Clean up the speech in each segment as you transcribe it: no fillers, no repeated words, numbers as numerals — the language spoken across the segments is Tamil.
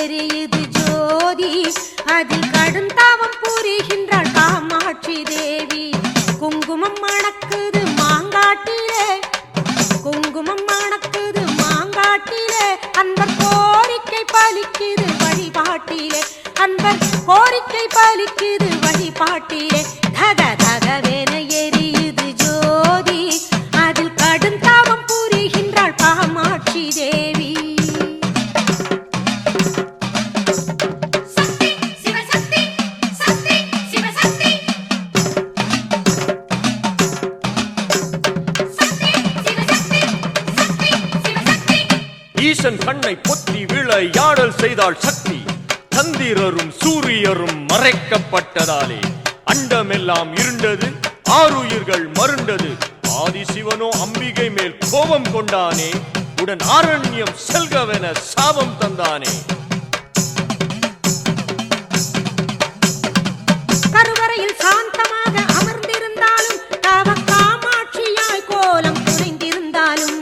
எரியுது ஜோதி அதில் கடும் தாவம் புரிகின்றாள் காமாட்சி தேவி. குங்குமம் மணக்குது மாங்காட்டிலே, குங்குமம் மணக்குது மாங்காட்டிலே, அன்பர் கோரிக்கை பலிக்குது வழிபாட்டிலே, அன்பர் கோரிக்கை பலிக்குது வழிபாட்டிலே. தக தகவென எரியுது ஜோதி அதில் கடும் தாவம் புரிகின்றாள் காமாட்சி தேவி. ஈசன் கண்ணை பொத்தி விளையாடல் செய்தாள் சக்தி. சந்திரரும் சூரியரும் மறைக்கப்பட்டதாலே அண்டமெல்லாம் இருண்டது, ஆறுயிர்கள் மருண்டது. ஆதிசிவனோ அம்பிகை மேல் கோபம் கொண்டானே, உடன் ஆரண்யம் செல்கவென சாபம் தந்தானே. கருவறையில் சாந்தமாக அமர்ந்திருந்தாலும் தவ காமாட்சியாய் கோலம் புனைந்திருந்தாலும்,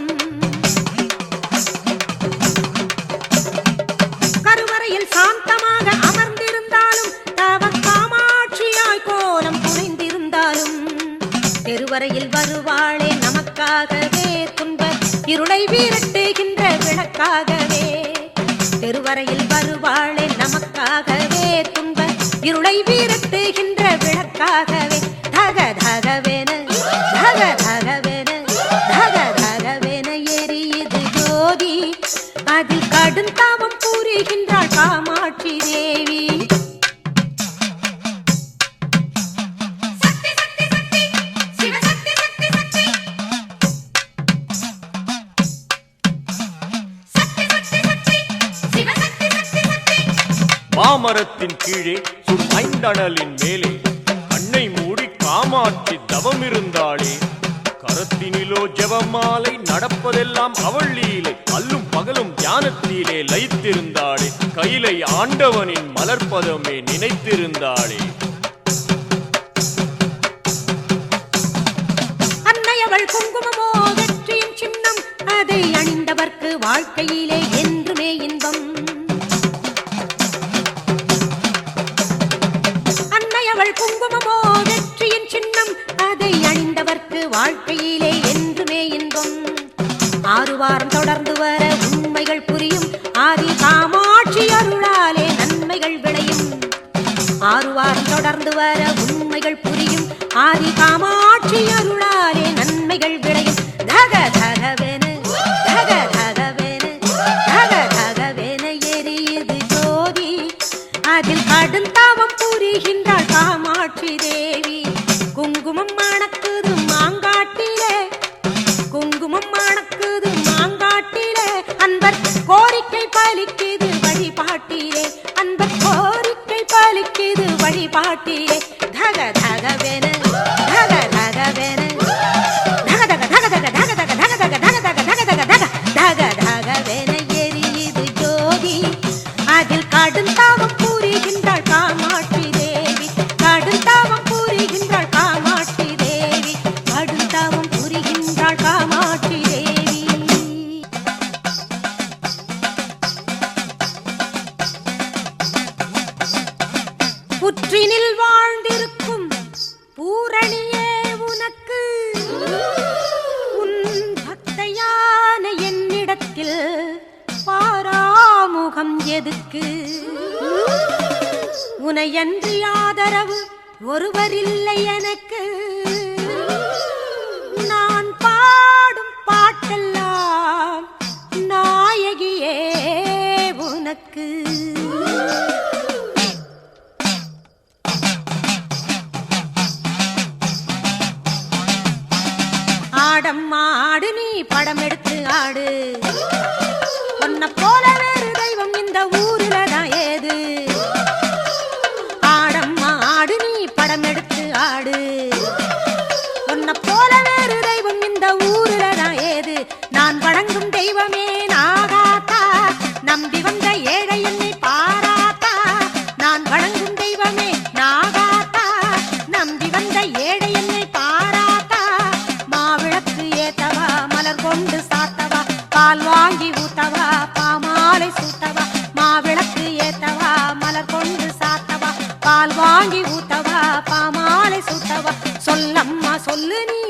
கருவறையில் சாந்தமாக அமர்ந்திருந்தாலும் தவ காமாட்சியாய் கோலம் புனைந்திருந்தாலும், தெருவரையில் வருவாளே நமக்காகவே, துன்ப இருளை விரட்டுகின்ற விளக்காகவே. தெருவரையில் வருவாளே நமக்காகவே, துன்ப இருளை விரட்டுகின்ற விளக்காகவே. தக தகவென தக தகவென தக தகவென எரியுது ஜோதி அதில் கடும் தாவம் புரிகின்றாள் காமாட்சி தேவி. மாமரத்தின் கீழே சுடும் ஐந்தணலின் மேலே கண்ணை மூடி காமாட்சி தவம் இருந்தாளே. கரத்தினிலோ ஜெபமாலை, நடப்பதெல்லாம் அவள் லீலை. அல்லும் பகலும் தியானத்திலே லயித்திருந்தாளே, கையிலை ஆண்டவனின் மலர்பதமே நினைத்திருந்தாளே. அன்னையவள் குங்குமமோ வெற்றியின் சின்னம், அதை அணிந்தவர்க்கு வாழ்க்கையிலே என்றுமே இன்பம். அன்னையவள் குங்குமமோ வெற்றியின் சின்னம், அதை அணிந்தவர்க்கு வாழ்க்கையிலே என்றுமே இன்பம். 6 வாரம் தொடர்ந்து வர உண்மைகள் புரியும், ஆதி காமாட்சி அருளாலே நன்மைகள் விளையும். 6 வாரம் தொடர்ந்து வர உண்மைகள் புரியும், ஆதி காமாட்சி அருளாலே நன்மைகள் விளையும். தக தகவென தக தகவென தக தகவென எரியுது ஜோதி அதில் கடும் தாவம் புரிகின்றாள் காமாட்சி தேவி. குங்குமம் மணக்குது மாங்காட்டிலே, குங்குமம் மணக்குது மாங்காட்டிலே, அன்பர் கோரிக்கை பலிக்குது வழிபாட்டிலே, அன்பர் கோரிக்கை பலிக்குது வழிபாட்டிலே. தக தகவென தக தகவென தக தக தக தக தக தக தக தக தக தக தக தக தக தகவென எரியுது ஜோதி அதில் கடும் தாவம் புரிகின்றாள் காமாட்சி தேவி. கடும் தாவம் புரிகின்றாள் காமாட்சி தேவி, கடும் தாவம் புரிகின்றாள் காமாட்சி தேவி. புற்றினில் வாழ்ந்திருக்கும் பூரணியே உனக்கு, உன் பக்தையான என்னிடத்தில் பாராமுகம் எதுக்கு? உனையன்றி ஆதரவு ஒருவரில்லை எனக்கு, நான் பாடும் பாட்டெல்லாம் நாயகியே உனக்கு. ஆடம்மா ஆடு, நீ படம் எடுத்து ஆடு, உன்னை போல வேறு தெய்வம் இந்த ஊரில தான் ஏது. ஆடம்மா ஆடு, நீ படம் எடுத்து ஆடு, உன்னை போல வேறு தெய்வம் இந்த ஊரில தான் ஏது. நான் வணங்கும் தெய்வமே நாகாத்தா, நம்பி வந்த ஏழை என்னை பாராத்தா. நான் வணங்கும் தெய்வமே நாகாத்தா, நம்பி வந்த ஏழை என்னை பாராத்தா. மாவிளக்கு ஏத்தவா, மலர் கொண்டு சாத்தவா, பால் வாங்கி ஊத்தவா, பாமாலை சூட்டவா. மாவிளக்கு சொல்லம்மா சொல்லு நீ